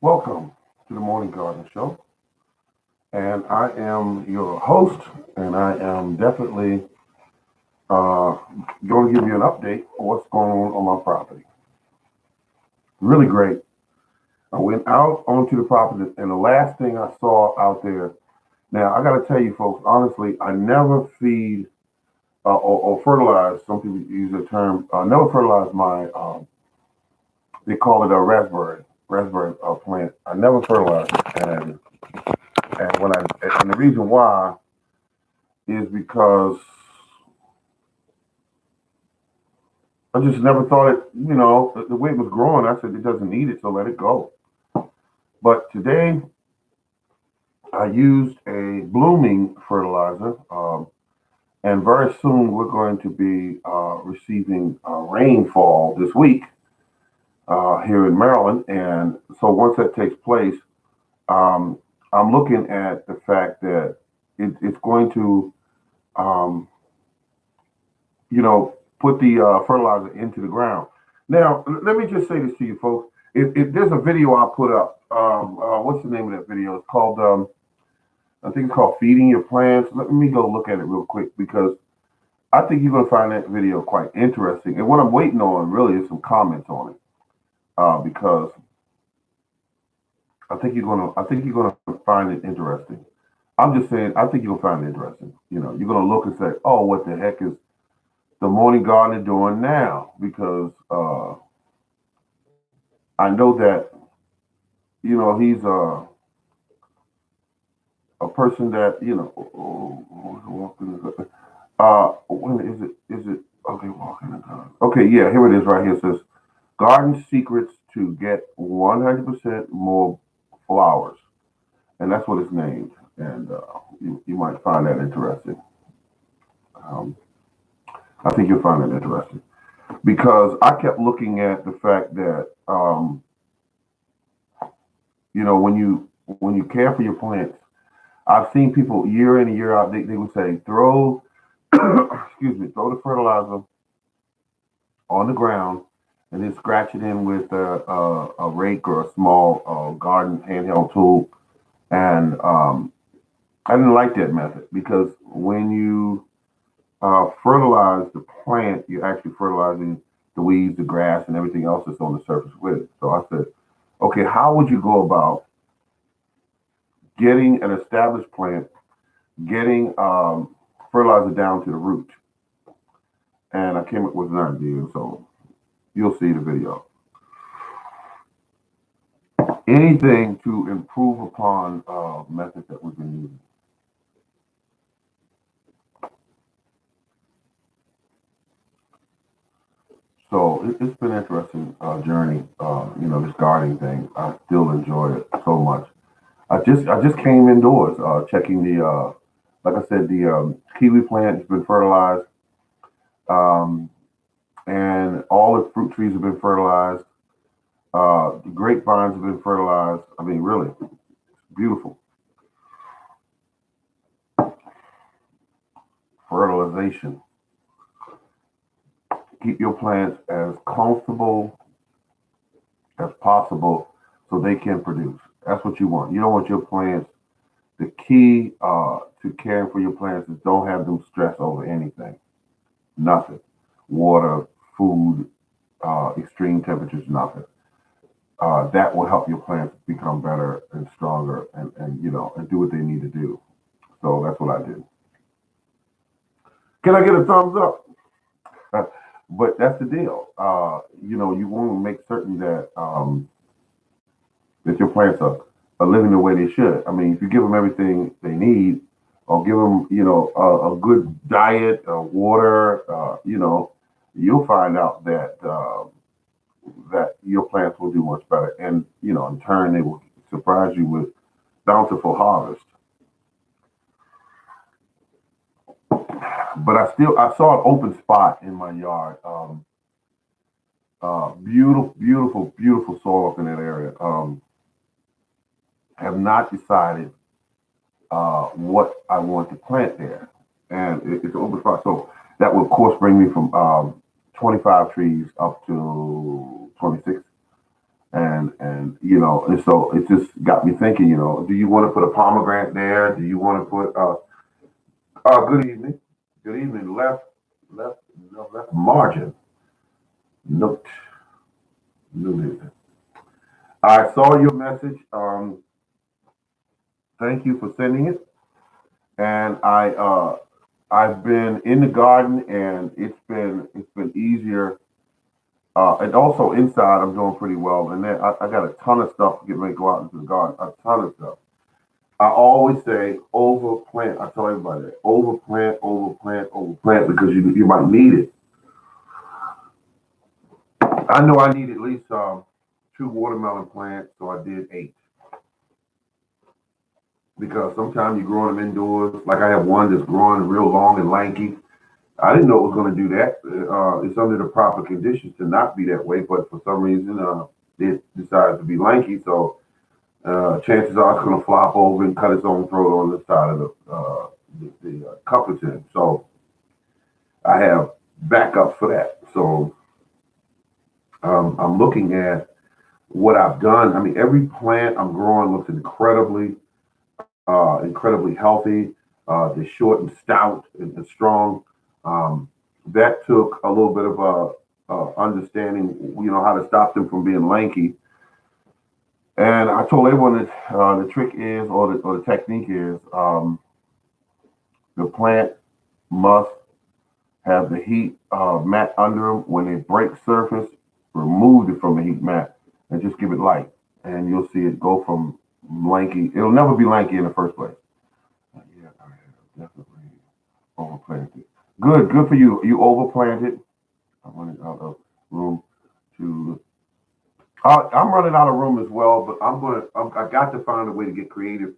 Welcome to the Morning Garden Show. And I am your host, and I am definitely uh, going to give you an update on what's going on my property. Really great. I went out onto the property, and the last thing I saw out there. Now, I got to tell you, folks, honestly, I never feed or fertilize. Some people use the term, never fertilize my, they call it a raspberry plant. I never fertilize it. And the reason why is because I just never thought it, the way it was growing, I said it doesn't need it, so let it go. But today I used a blooming fertilizer, and very soon we're going to be receiving rainfall this week here in Maryland. And so once that takes place, um, I'm looking at the fact that it's going to, um, put the fertilizer into the ground. Now, let me just say this to you, folks. If there's a video I put up, what's the name of that video? It's called, I think it's called Feeding Your Plants. Let me go look at it real quick because I think you're going to find that video quite interesting. And what I'm waiting on really is some comments on it because I think you're going to find it interesting. I'm just saying, I think you're going to find it interesting. You're going to look and say, oh, what the heck is the morning gardener doing now? Because I know that he's a person that when is it okay? Walking the garden. Okay, yeah, here it is right here. It says garden secrets to get 100% more flowers, and that's what it's named. And you might find that interesting. Um, I think you'll find it interesting because I kept looking at the fact that when you care for your plants, I've seen people year in and year out. They would say throw excuse me, throw the fertilizer on the ground and then scratch it in with a rake or a small garden handheld tool. And I didn't like that method because when you fertilize the plant, you're actually fertilizing the weeds, the grass, and everything else that's on the surface with it. So I said, okay, how would you go about getting an established plant, getting fertilizer down to the root? And I came up with an idea. So you'll see the video. Anything to improve upon methods that we've been using. So it's been an interesting journey. This gardening thing. I still enjoy it so much. I just came indoors, checking the like I said, the kiwi plant has been fertilized, um, and all the fruit trees have been fertilized. The grapevines have been fertilized. I mean, really, it's beautiful fertilization. Keep your plants as comfortable as possible so they can produce. That's what you want. You don't want your plants. The key to caring for your plants is don't have them stress over anything. Nothing. Water, food, extreme temperatures, nothing. That will help your plants become better and stronger and do what they need to do. So that's what I did. Can I get a thumbs up? But that's the deal. You want to make certain that your plants are living the way they should. I mean, if you give them everything they need, or give them, a good diet, water, you'll find out that your plants will do much better, and in turn, they will surprise you with bountiful harvest. But I saw an open spot in my yard. Beautiful, beautiful, beautiful soil up in that area. Have not decided what I want to plant there, and it's an open spot. So that will, of course, bring me from 25 trees up to 26, and and so it just got me thinking. Do you want to put a pomegranate there? Do you want to put good evening, left, no, left margin, note, noted. I saw your message. Thank you for sending it. And I've been in the garden, and it's been easier. And also inside, I'm doing pretty well. And then I got a ton of stuff getting ready to go out into the garden. A ton of stuff. I always say overplant. I tell everybody that overplant, overplant, overplant because you might need it. I know I need at least two watermelon plants, so I did eight because sometimes you're growing them indoors. Like I have one that's growing real long and lanky. I didn't know it was going to do that. It's under the proper conditions to not be that way, but for some reason it decided to be lanky. So chances are it's going to flop over and cut its own throat on the side of the cup it's in. So I have backup for that. So I'm looking at what I've done. I mean, every plant I'm growing looks incredibly healthy. They're short and stout and strong. That took a little bit of understanding, how to stop them from being lanky. And I told everyone that the trick is, or the technique is, the plant must have the heat mat under them. When they break surface, remove it from the heat mat and just give it light, and you'll see it go from lanky. It'll never be lanky in the first place. Yeah, I have definitely overplanted. Good for you. You overplanted. I running out of room to. I'm running out of room as well, but I got to find a way to get creative.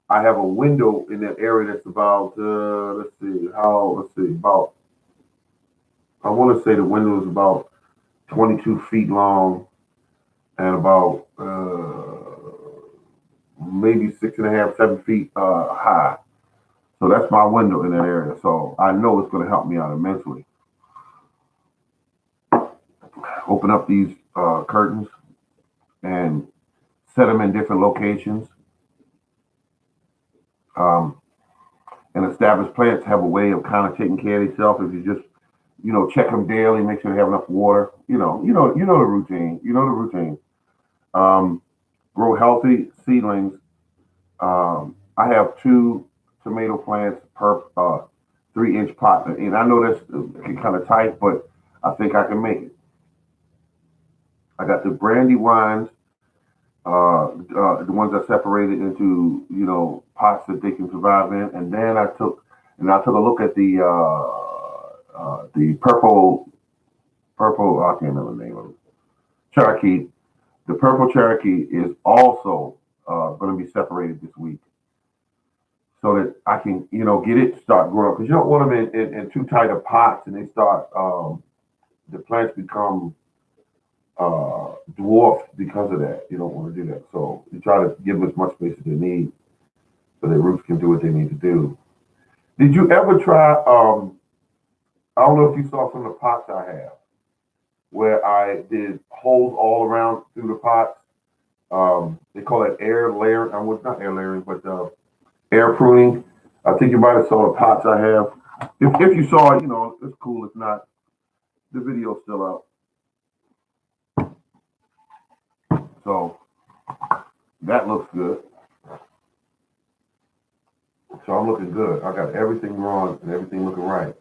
I have a window in that area that's about. Let's see, about. I want to say the window is about 22 feet long and about maybe 6.5, 7 feet high. So that's my window in that area. So I know it's going to help me out immensely. Open up these curtains and set them in different locations. Um, and established plants have a way of kind of taking care of themselves if you just, check them daily, make sure they have enough water. You know the routine. You know the routine. Um, Grow healthy seedlings. I have two tomato plants per 3-inch pot, and I know that's kind of tight, but I think I can make it. I got the brandy wines, the ones I separated into pots that they can survive in, and then I took a look at the purple. I can't remember the name of it. Cherokee. The purple Cherokee is also going to be separated this week, so that I can get it to start growing because you don't want them in too tight of pots and they start the plants become dwarfed because of that. You don't want to do that. So you try to give them as much space as they need so their roots can do what they need to do. Did you ever try? I don't know if you saw some of the pots I have where I did holes all around through the pots. They call it air layering. Well, it's not air layering, but air pruning. I think you might have saw the pots I have. If you saw it, it's cool. If not, the video's still out. So that looks good. So I'm looking good. I got everything wrong and everything looking right.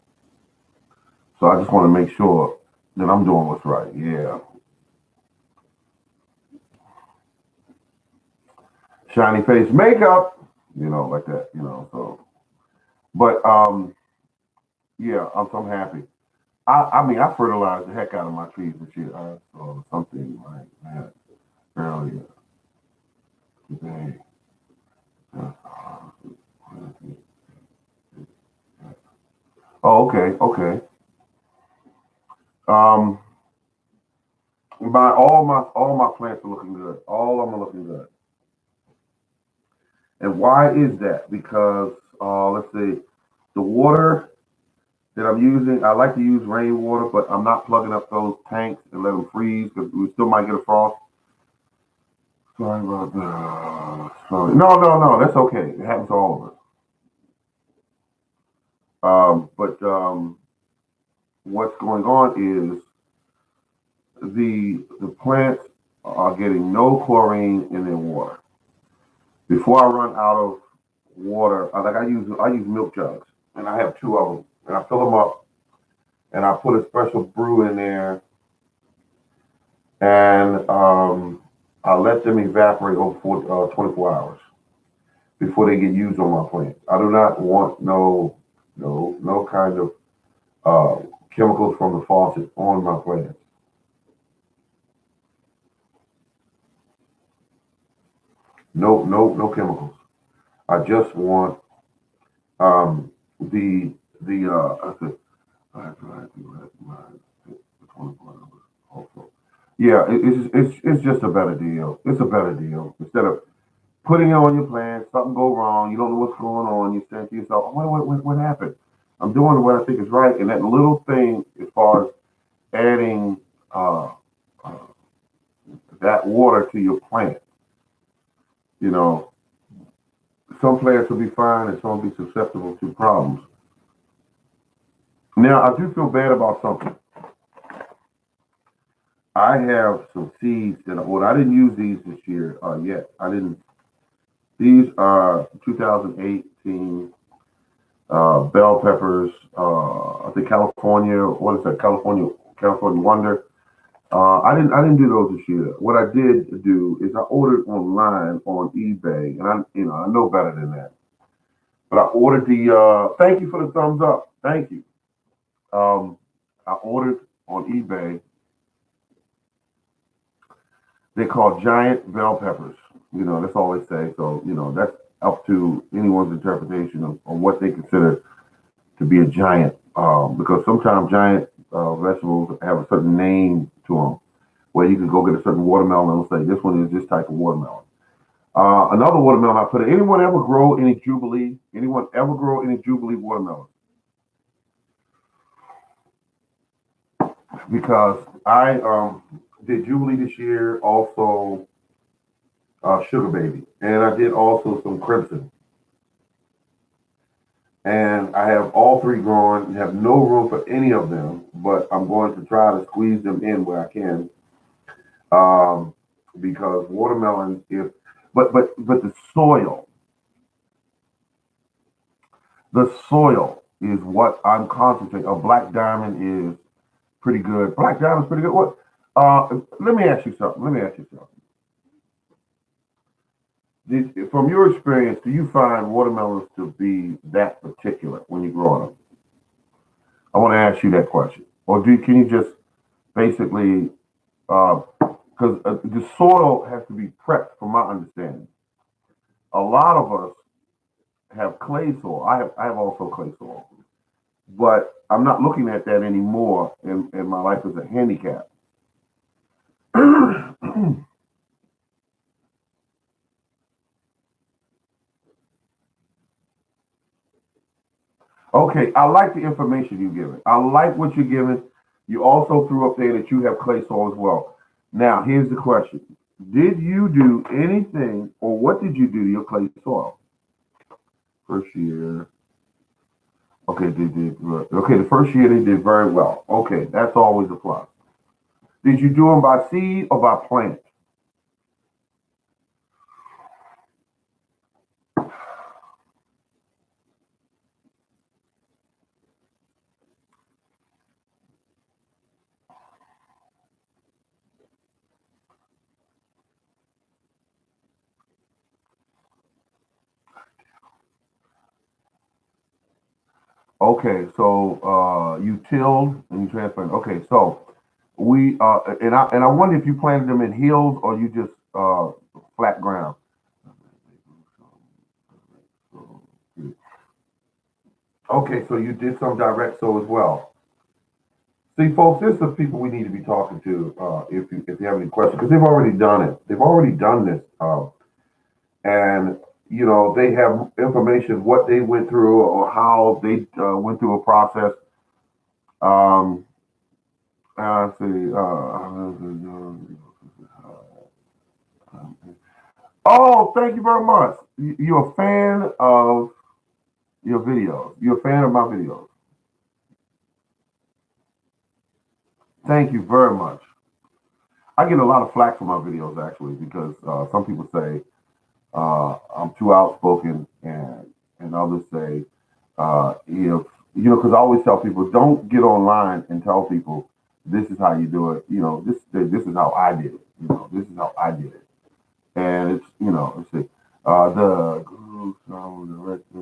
So I just want to make sure that I'm doing what's right. Yeah. Shiny face makeup, like that, so but yeah, I'm happy. I mean I fertilized the heck out of my trees this year. I saw something like that earlier today. Oh, okay. Um, all my plants are looking good. All of them are looking good. And why is that? Because let's see, the water that I'm using, I like to use rainwater, but I'm not plugging up those tanks and let them freeze because we still might get a frost. Sorry about that. Sorry. No, no, no. That's okay. It happens to all of us. But what's going on is the plants are getting no chlorine in their water. Before I run out of water, like I use milk jugs, and I have two of them, and I fill them up, and I put a special brew in there, and I let them evaporate over 24 hours before they get used on my plants. I do not want no kind of uh, chemicals from the faucet on my plants. No chemicals. I just want um, the 24 hours also. Yeah, it's just a better deal. It's a better deal instead of putting it on your plants. Something go wrong. You don't know what's going on. You say to yourself, oh, what happened? I'm doing what I think is right, and that little thing as far as adding uh, uh, that water to your plant. You know, some plants will be fine and some will be susceptible to problems. Now, I do feel bad about something. I have some seeds that well, I didn't use these this year yet. I didn't. These are 2018 bell peppers. I think California. What is that? California Wonder. I didn't do those this year. What I did do is I ordered online on eBay, and I know better than that. But I ordered the. Thank you for the thumbs up. Thank you. Um, I ordered on eBay. They call giant bell peppers. That's all they say. So that's up to anyone's interpretation of what they consider to be a giant. Because sometimes giant vegetables have a certain name to them, where you can go get a certain watermelon and say this one is this type of watermelon. Another watermelon I put in. Anyone ever grow any Jubilee? Anyone ever grow any Jubilee watermelon? Because I did Jubilee this year, also Sugar Baby, and I did also some Crimson. And I have all three growing. Have no room for any of them, but I'm going to try to squeeze them in where I can. Um, because watermelon, if but the soil is what I'm concentrating. A black diamond is pretty good. Black diamond's pretty good. What? Let me ask you something. Let me ask you something. From your experience, do you find watermelons to be that particular when you grow them? I want to ask you that question. Or can you just basically, because the soil has to be prepped, from my understanding. A lot of us have clay soil. I have also clay soil, but I'm not looking at that anymore in my life as a handicap. Okay, I like the information you're giving. I like what you're giving. You also threw up there that you have clay soil as well. Now, here's the question. Did you do anything, or what did you do to your clay soil? First year. Okay, they did. Okay, the first year they did very well. Okay, that's always a plus. Did you do them by seed or by plant? Okay, so you tilled and you transplanted. Okay, so we and I wonder if you planted them in hills or you just flat ground. Okay, so you did some direct sow as well. See, folks, this is the people we need to be talking to if you have any questions because they've already done it. They've already done this, and they have information what they went through or how they went through a process. Um, let's see. Oh, thank you very much. You're a fan of your videos. You're a fan of my videos. Thank you very much. I get a lot of flack for my videos actually because some people say I'm too outspoken, and others say if because I always tell people don't get online and tell people this is how you do it. This is how I did it. This is how I did it, and it's let's see the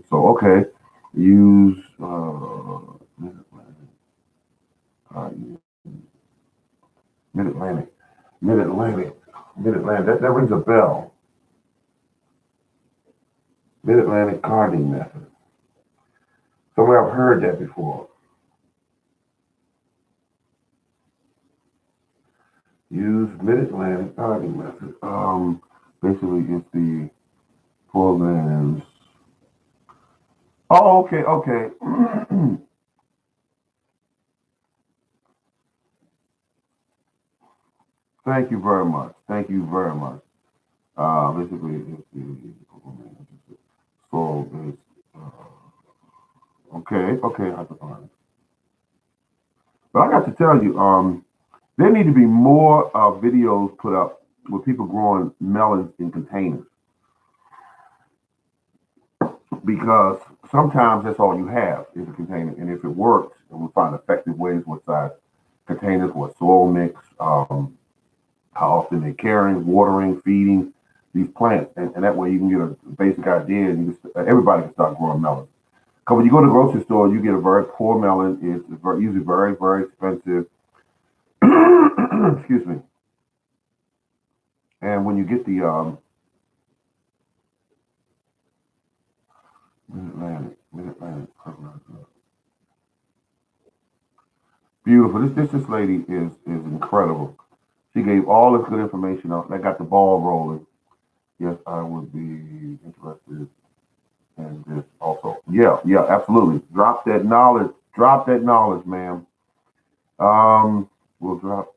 so okay use mid Atlantic mid Atlantic mid Atlantic that rings a bell. Mid Atlantic carding method. Somewhere I've heard that before. Use Mid-Atlantic carding method. Basically, it's the programs. Oh, okay, okay. Thank you very much. Thank you very much. Basically, it's the so it's okay, okay. I have to find it. But I got to tell you, there need to be more videos put up with people growing melons in containers because sometimes that's all you have is a container, and if it works, and we find effective ways with size containers, what soil mix, how often they're caring, watering, feeding these plants, and that way you can get a basic idea, and everybody can start growing melons. Because when you go to the grocery store, you get a very poor melon. It's usually very, very expensive. Excuse me. And when you get the Mid-Atlantic, beautiful. This lady is incredible. She gave all this good information out. That got the ball rolling. Yes, I would be interested in this also. Yeah, yeah, absolutely. Drop that knowledge. Drop that knowledge, ma'am. We'll drop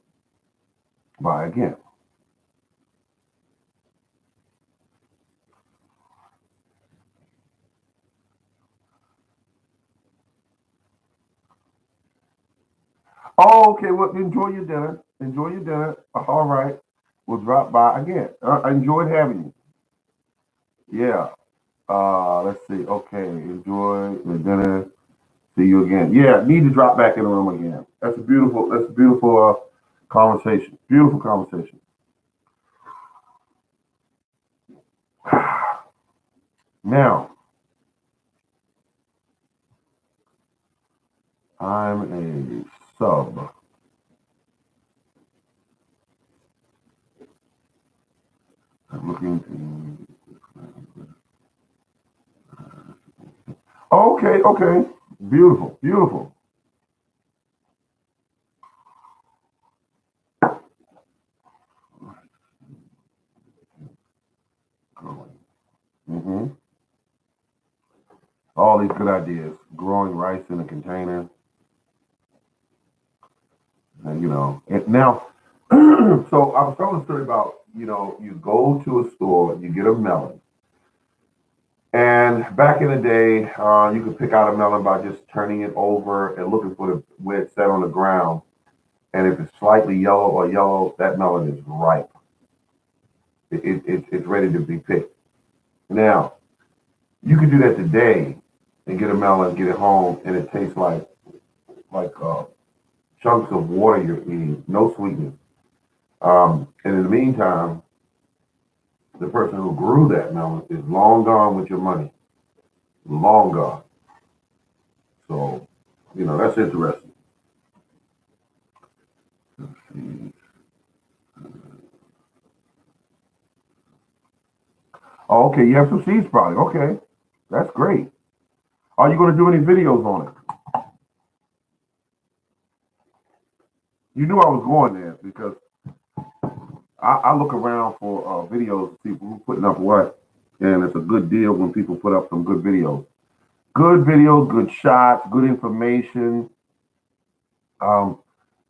by again. Oh, okay. Well, enjoy your dinner. Enjoy your dinner. All right. We'll drop by again. I enjoyed having you. Yeah. Let's see. Okay. Enjoy the dinner. See you again. Yeah. Need to drop back in the room again. That's a beautiful. That's a beautiful conversation. Beautiful conversation. Now, I'm a sub. I'm looking. Okay. Okay. Beautiful. Beautiful. Mm-hmm. All these good ideas. Growing rice in a container. And now, so I was telling a story about, you go to a store, you get a melon. And back in the day, you could pick out a melon by just turning it over and looking for the where it's set on the ground. And if it's slightly yellow, that melon is ripe. It's ready to be picked. Now, you can do that today and get a melon, get it home, and it tastes like chunks of water you're eating, no sweetness. And in the meantime, the person who grew that melon is long gone with your money, long gone. So, that's interesting. Oh, okay, you have some seeds probably. Okay, that's great. Are you going to do any videos on it? You knew I was going there because I look around for videos of people who putting up what, and it's a good deal when people put up some good videos. Good videos, good shots, good information. Um,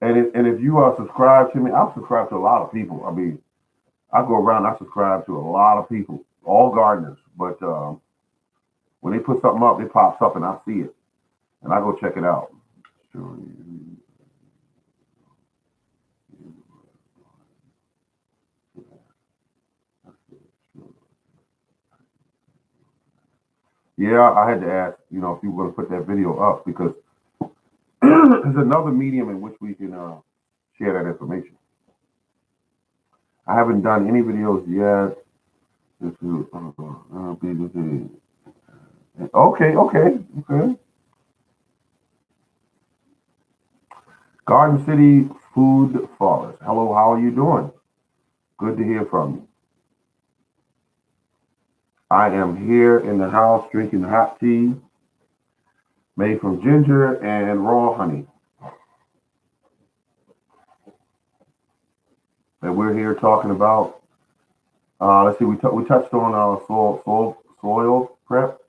and if you are subscribed to me, I've subscribed to a lot of people. I mean, I go around, I subscribe to a lot of people, all gardeners, but when they put something up, it pops up and I see it, and I go check it out. Sure. Yeah, I had to ask, if you were going to put that video up because there's another medium in which we can share that information. I haven't done any videos yet. This is, okay. Garden City Food Forest. Hello, how are you doing? Good to hear from you. I am here in the house drinking hot tea made from ginger and raw honey. And we're here talking about, let's see, we touched on soil prep,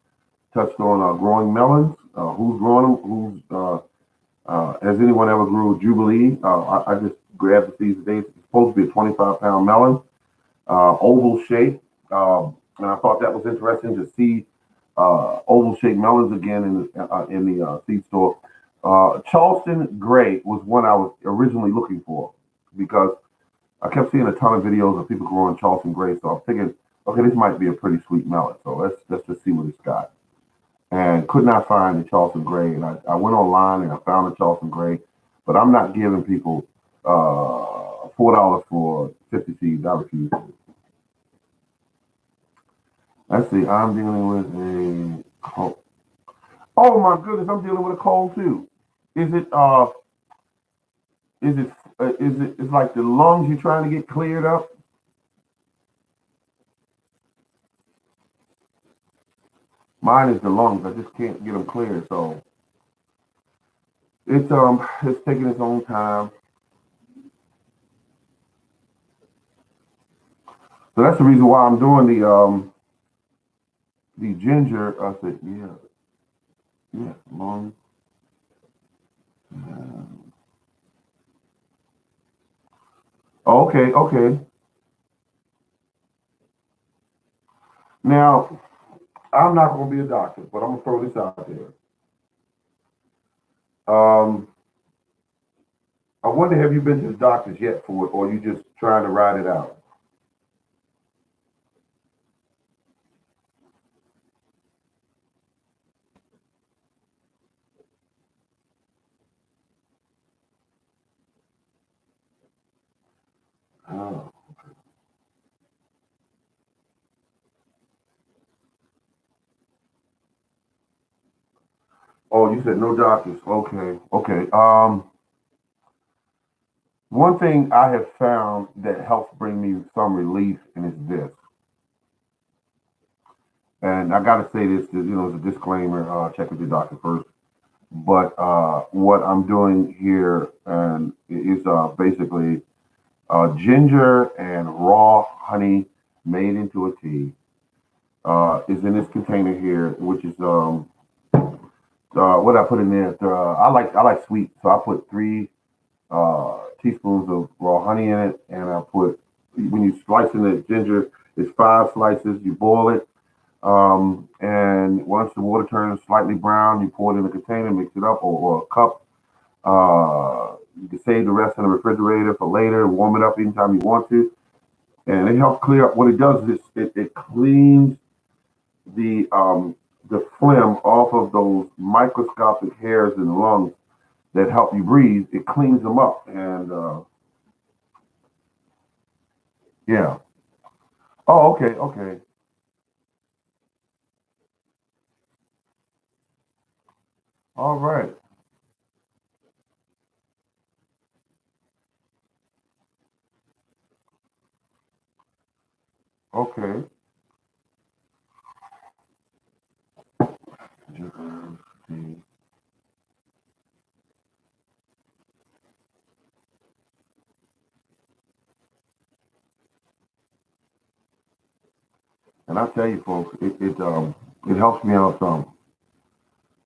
touched on growing melons, who's growing them, has anyone ever grew Jubilee? I just grabbed the seeds today. It's supposed to be a 25-pound melon, oval shape. And I thought that was interesting to see oval shaped melons again in the seed store. Charleston Gray was one I was originally looking for because I kept seeing a ton of videos of people growing Charleston Gray. So I figured, okay, this might be a pretty sweet melon. So let's just see what it's got. And could not find the Charleston Gray. And I went online and I found the Charleston Gray, but I'm not giving people $4 for 50 seeds. I refuse to. Let's see. I'm dealing with a cold. Oh my goodness, I'm dealing with a cold too. Is it it's like the lungs you're trying to get cleared up? Mine is the lungs. I just can't get them cleared. So it's taking its own time. So that's the reason why I'm doing the ginger. I said, yeah, lungs. Okay. Now I'm not going to be a doctor, but I'm gonna throw this out there. Um, I wonder, have you been to the doctors yet for it, or are you just trying to ride it out? Oh. Oh, you said no doctors. Okay. One thing I have found that helps bring me some relief, and it's this. And I got to say this, as a disclaimer. Check with your doctor first. But what I'm doing here and is basically ginger and raw honey made into a tea. Is in this container here, which is what I put in there. I like sweet, so I put 3 teaspoons of raw honey in it, and I put when you slice in the ginger, it's 5 slices. You boil it, and once the water turns slightly brown, you pour it in a container, mix it up, or a cup. You can save the rest in the refrigerator for later. Warm it up anytime you want to, and it helps clear up. What it does is it cleans the phlegm off of those microscopic hairs in the lungs that help you breathe. It cleans them up, and yeah. Oh, okay. All right. Okay. And I tell you, folks, it helps me out some.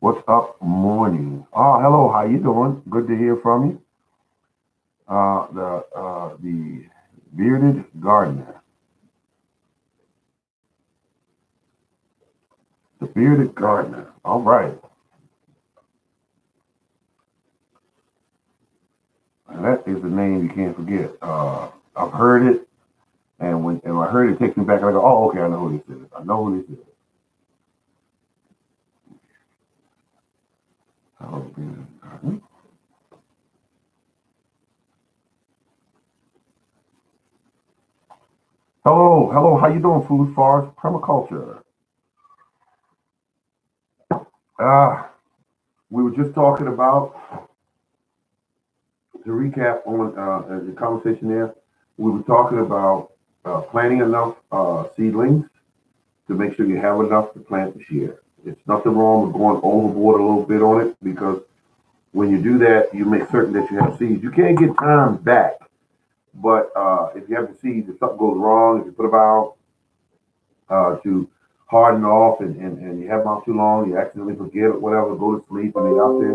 What's up, morning? Oh, hello. How you doing? Good to hear from you. The bearded gardener. The bearded gardener. All right. And that is a name you can't forget. I've heard it, and when I heard it, it takes me back. And I go, oh, okay, I know who this is. I know who this is. Oh, bearded gardener. Hello, hello. How you doing, food forest permaculture? Ah, we were just talking about, to recap on the conversation there. We were talking about planting enough seedlings to make sure you have enough to plant this year. It's nothing wrong with going overboard a little bit on it, because when you do that, you make certain that you have seeds. You can't get time back, but if you have the seeds, if something goes wrong, if you put them out to harden off and you have them out too long, you accidentally forget or whatever, go to sleep and they out there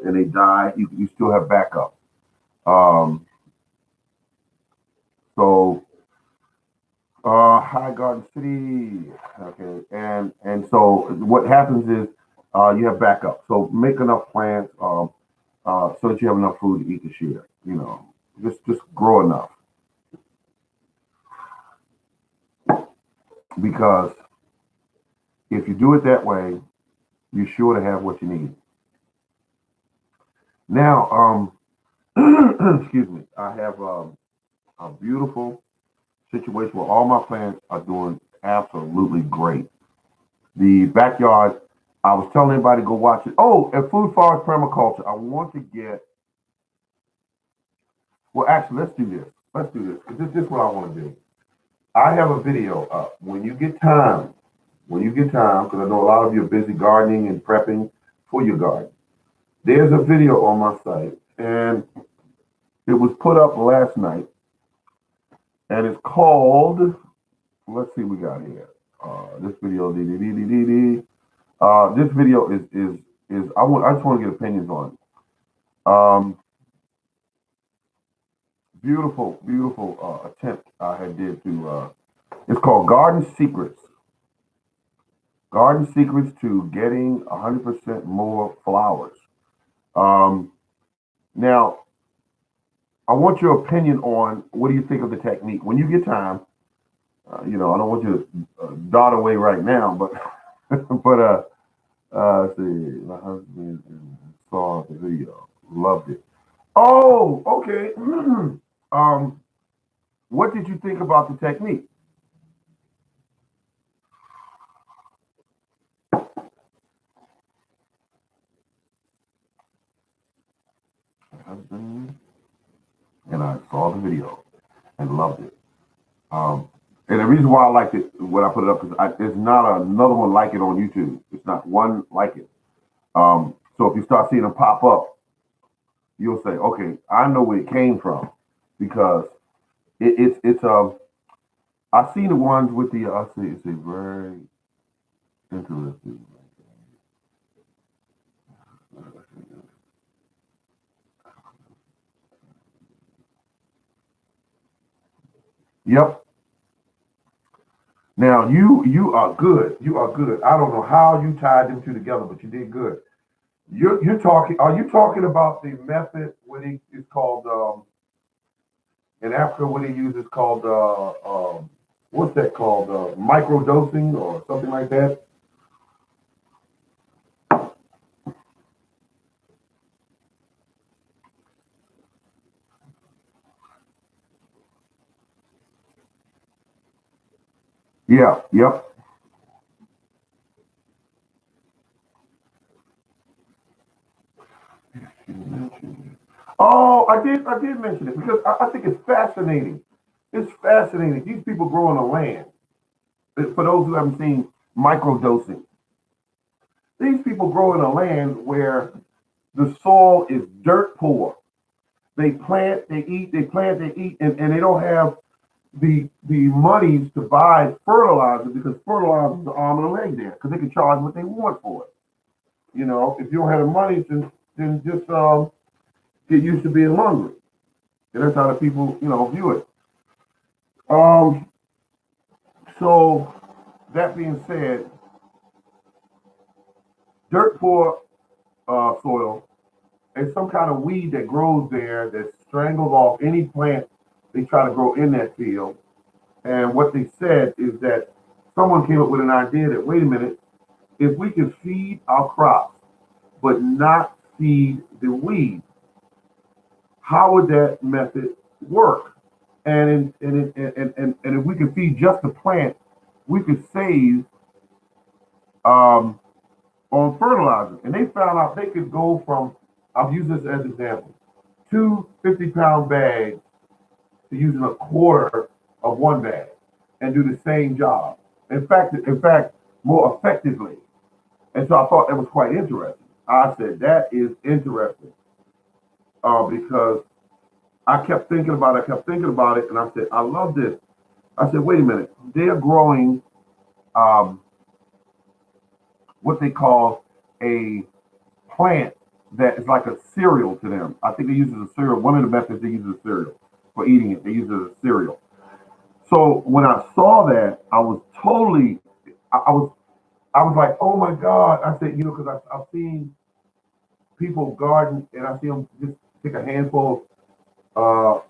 and they die, you still have backup. Um, so High Garden City. Okay, and so what happens is you have backup. So make enough plants so that you have enough food to eat this year. Just grow enough, because if you do it that way, you're sure to have what you need. Now, excuse me, I have a beautiful situation where all my plants are doing absolutely great. The backyard, I was telling everybody to go watch it. Oh, and food forest permaculture. I want to get, well, actually, let's do this. Let's do this, because this is what I want to do. I have a video up. When you get time, because I know a lot of you are busy gardening and prepping for your garden. There's a video on my site, and it was put up last night, and it's called, let's see what we got here. This video, this video is I just want to get opinions on it. Beautiful, beautiful attempt I had did to. It's called Garden Secrets to Getting 100% More Flowers. Um, Now, I want your opinion on, what do you think of the technique when you get time. I don't want you to dart away right now, but but let's see, my husband saw the video, loved it. Oh, okay. um, what did you think about the technique? My husband and I saw the video and loved it. Um, and the reason why I liked it, when I put it up, is there's not another one like it on YouTube. It's not one like it. So if you start seeing them pop up, you'll say, okay, I know where it came from, because it's I've seen the ones with the I see it's a very interesting. Yep. Now you are good. You are good. I don't know how you tied them two together, but you did good. You're talking. Are you talking about the method what it's called in Africa? What they use is called what's that called? Micro dosing or something like that. Yeah. Yep. Oh, I did mention it, because I think it's fascinating. It's fascinating. These people grow on the land. For those who haven't seen microdosing, these people grow in a land where the soil is dirt poor. They plant, they eat, they plant, they eat, and they don't have the monies to buy fertilizer, because fertilizer is the arm and a leg there, because they can charge what they want for it. If you don't have the money, then just get used to being hungry. And that's how the people, view it. Um, so that being said, dirt poor soil, and some kind of weed that grows there that strangles off any plant they try to grow in that field. And what they said is that someone came up with an idea that, wait a minute, if we can feed our crops but not feed the weeds, how would that method work? And if we could feed just the plant, we could save um, on fertilizer. And they found out they could go from, I'll use this as an example, two 50-pound bags to using a quarter of one bag and do the same job. In fact, more effectively. And so I thought that was quite interesting. I said, that is interesting because I kept thinking about it, and I said, I love this. I said, wait a minute, they're growing um, what they call a plant that is like a cereal to them. I think they use it as a cereal. One of the methods they use as a cereal for eating it. They use it as a cereal. So when I saw that, I was totally, I was like, oh my God. I said, because I've seen people garden, and I see them just take a handful of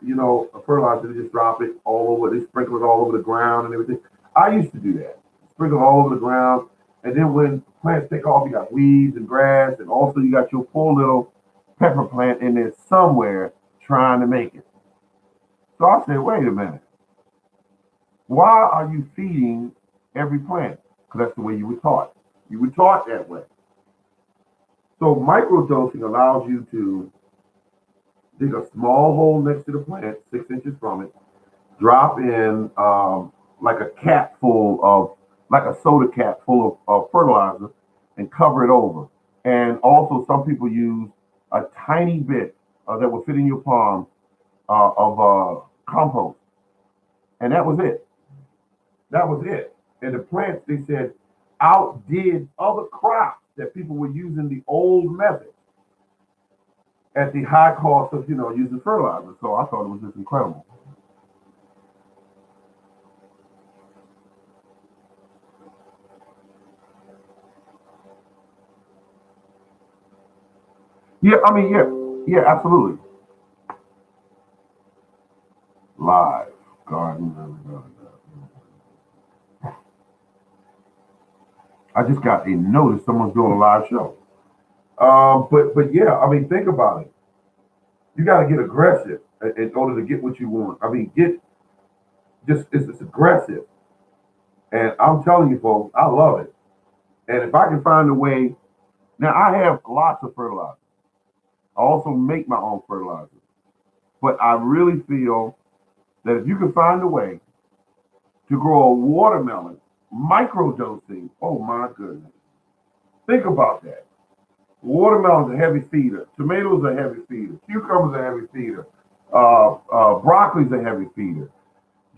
fertilizer, they just drop it all over, they sprinkle it all over the ground and everything. I used to do that, sprinkle it all over the ground. And then when plants take off, you got weeds and grass, and also you got your poor little pepper plant in there somewhere trying to make it. So I said, wait a minute, why are you feeding every plant? Because that's the way you were taught. You were taught that way. So microdosing allows you to dig a small hole next to the plant, 6 inches from it, drop in like a cap full of, like a soda cap full of fertilizer, and cover it over. And also, some people use a tiny bit that will fit in your palm of compost. And that was it. That was it. And the plants, they said, outdid other crops that people were using the old method at the high cost of, using fertilizer. So I thought it was just incredible. Yeah, I mean, yeah, absolutely. Live garden. I just got a notice someone's doing a live show. But yeah, I mean, think about it. You got to get aggressive in order to get what you want. I mean, get just it's aggressive, and I'm telling you, folks, I love it. And if I can find a way, now I have lots of fertilizer. I also make my own fertilizer, but I really feel that if you can find a way to grow a watermelon, microdosing, oh my goodness, think about that. Watermelon's a heavy feeder. Tomatoes are a heavy feeder. Cucumbers are a heavy feeder. Broccoli's a heavy feeder.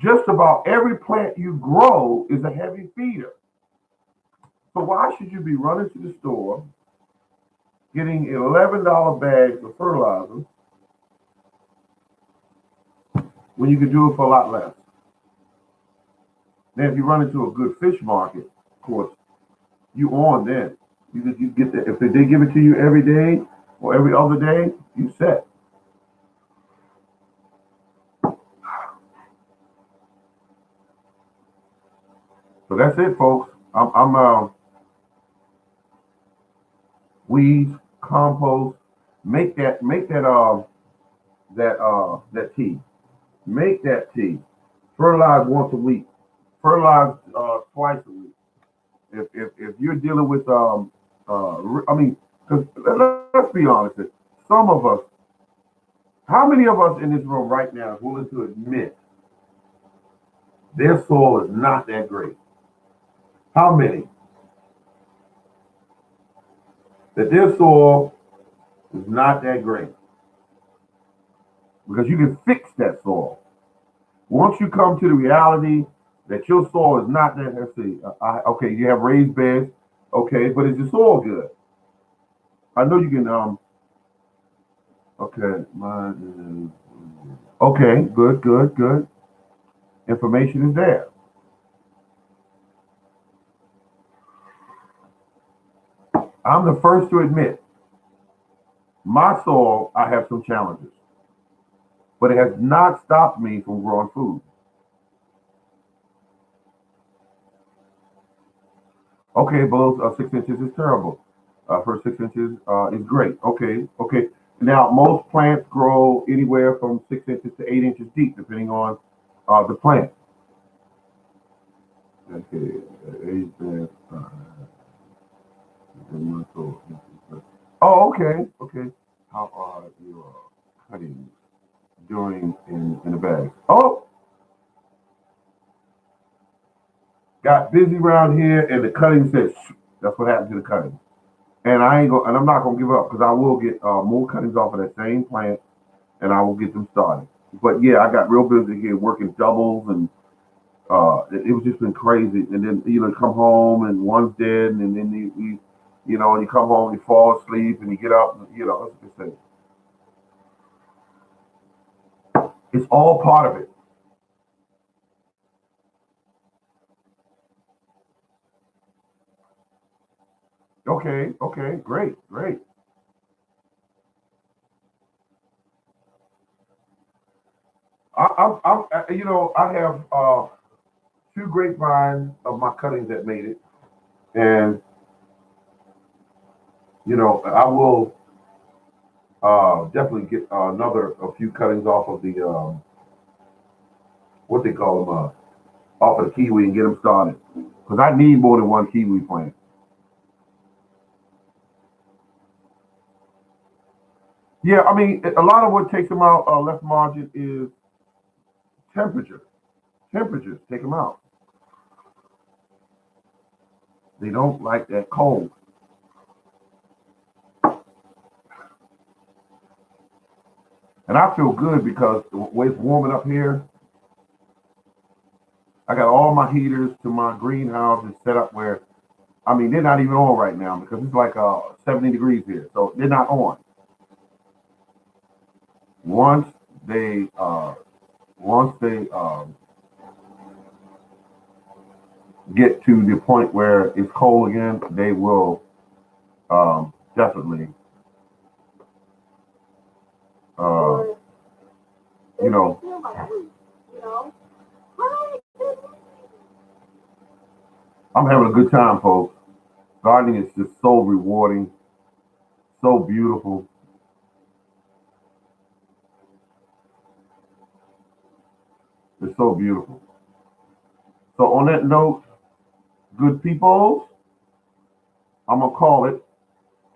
Just about every plant you grow is a heavy feeder. So why should you be running to the store, getting $11 bags of fertilizer when you can do it for a lot less? Now, if you run into a good fish market, of course, you on then. You get that. If they give it to you every day or every other day, you set. So that's it, folks. I'm weeds, compost. Make that tea. Make that tea. Fertilize once a week. Fertilize twice a week. If you're dealing with I mean, because let's be honest, some of us, how many of us in this room right now is willing to admit their soil is not that great? How many? That their soil is not that great? Because you can fix that soil. Once you come to the reality that your soil is not that, let's see, okay, you have raised beds, okay, but is your soil good? I know you can, okay, okay, good. Information is there. I'm the first to admit my soil, I have some challenges, but it has not stopped me from growing food. Okay, below 6 inches is terrible. First 6 inches is great. Okay, okay. Now, most plants grow anywhere from 6 inches to 8 inches deep, depending on the plant. Okay, oh, okay, okay. How are your cuttings doing in the bag? Oh, got busy around here, and the cutting said, "Shh." That's what happened to the cutting. And I'm not gonna give up because I will get more cuttings off of that same plant, and I will get them started. But yeah, I got real busy here working doubles, and it was just been crazy. And then come home and one's dead, and then and you come home, and you fall asleep, and you get up, and, it's all part of it. Okay, okay, great, great. I have two grapevines of my cuttings that made it, and I will definitely get a few cuttings off of the what they call them off of the kiwi and get them started because I need more than one kiwi plant. Yeah, I mean a lot of what takes them out left margin is temperature. Temperatures take them out. They don't like that cold. And I feel good because the way it's warming up here, I got all my heaters to my greenhouse is set up where, I mean, they're not even on right now because it's like 70 degrees here. So they're not on. Once they, uh, once they get to the point where it's cold again, they will definitely, uh, you know, I'm having a good time, folks. Gardening is just so rewarding, so beautiful. It's so beautiful. So on that note, good people, I'm gonna call it.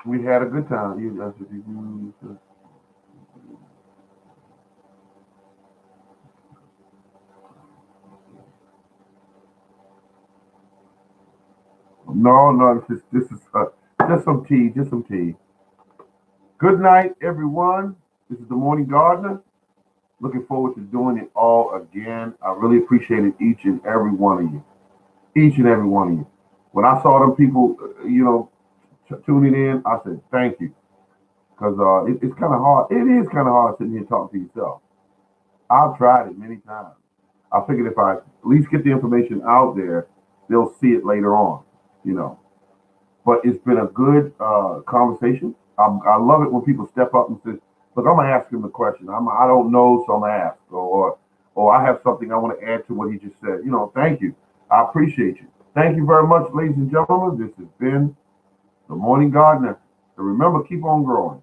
We had a good time. No, no, this is just some tea, just some tea. Good night, everyone. This is the Morning Gardener. Looking forward to doing it all again. I really appreciated each and every one of you. Each and every one of you. When I saw them people, tuning in, I said thank you because it's kind of hard. It is kind of hard sitting here talking to yourself. I've tried it many times. I figured if I at least get the information out there, they'll see it later on. You know. But it's been a good conversation. I love it when people step up and say, "Look, I'm gonna ask him the question. I don't know, so I'm gonna ask," or I have something I want to add to what he just said. Thank you. I appreciate you. Thank you very much, ladies and gentlemen. This has been the Morning Gardener. And remember, keep on growing.